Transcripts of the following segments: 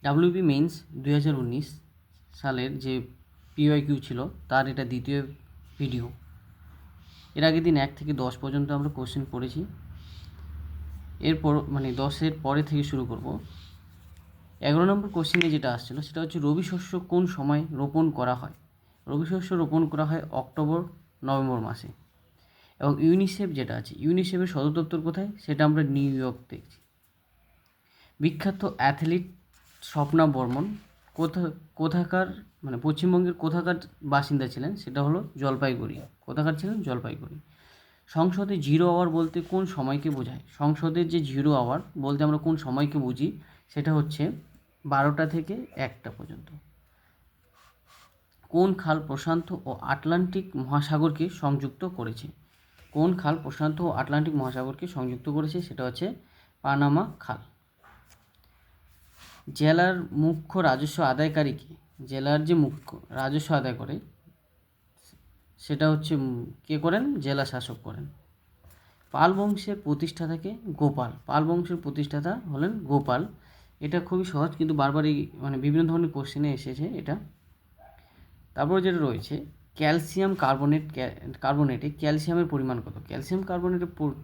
WB men's 2019 সালের যে PYQ ছিল তার এটা দ্বিতীয় ভিডিও। এর আগের দিন 1 থেকে 10 পর্যন্ত আমরা কোশ্চেন পড়েছি। এরপর 10-এর পরে থেকে শুরু করব। 11 নম্বর কোশ্চেনে যেটা আসছিল সেটা হচ্ছে রবি শস্য কোন সময় রোপণ করা হয়। রবি শস্য রোপণ করা হয় অক্টোবর নভেম্বর মাসে। এবং ইউনিসেফ যেটা আছে, ইউনিসেফের সদর দপ্তর কোথায় সেটা আমরা নিউ ইয়র্ক দেখছি। বিখ্যাত অ্যাথলিট স্বপ্না বর্মন কোথাকার পশ্চিমবঙ্গের কোথাকার বাসিন্দা ছিলেন, সেটা হলো জলপাইগুড়ি। কোথাকার ছিলেন? জলপাইগুড়ি। সংসদে জিরো আওয়ার বলতে কোন সময়কে বোঝায়? সংসদের যে জিরো আওয়ার বলতে আমরা কোন সময়কে বুঝি সেটা হচ্ছে 12টা থেকে 1টা পর্যন্ত। কোন খাল প্রশান্ত ও আটলান্টিক মহাসাগরকে সংযুক্ত করেছে? কোন খাল প্রশান্ত ও আটলান্টিক মহাসাগরকে সংযুক্ত করেছে? সেটা হচ্ছে পানামা খাল। জেলার মুখ্য রাজস্ব আদায়কারী কে? জেলার যে মুখ্য রাজস্ব আদায় করে সেটা হচ্ছে কে করেন? জেলা শাসক করেন। পাল বংশের প্রতিষ্ঠাতাকে? গোপাল। পাল বংশের প্রতিষ্ঠাতা হলেন গোপাল। এটা খুবই সহজ, কিন্তু বারবারই বিভিন্ন ধরনের কোশ্চেনে এসেছে এটা। তারপর যেটা রয়েছে ক্যালসিয়াম কার্বনেটে ক্যালসিয়ামের পরিমাণ কত?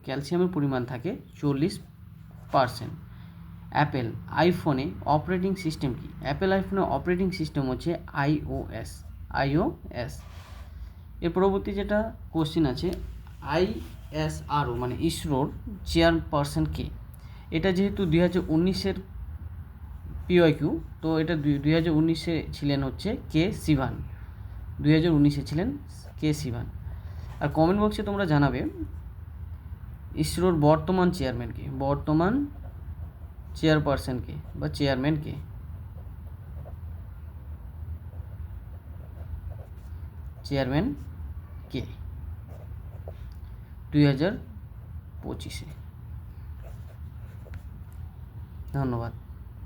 ক্যালসিয়ামের পরিমাণ থাকে 40%। অ্যাপেল আইফোনে অপারেটিং সিস্টেম কি? অ্যাপেল আইফোনে অপারেটিং সিস্টেম হচ্ছে iOS। এর পরবর্তী যেটা কোশ্চেন আছে ISRO ইসরোর চেয়ারপারসন কে? এটা যেহেতু 2019-এর পিওয়াইকিউ, তো এটা 2019-এ ছিলেন হচ্ছে কে সিভান। 2019-এ ছিলেন কে সিভান। আর কমেন্ট বক্সে তোমরা জানাবে ইসরোর বর্তমান চেয়ারম্যান কে? বর্তমান চেয়ারপারসন কে বা চেয়ারম্যান কে? চেয়ারম্যান কে 2025-এ? ধন্যবাদ।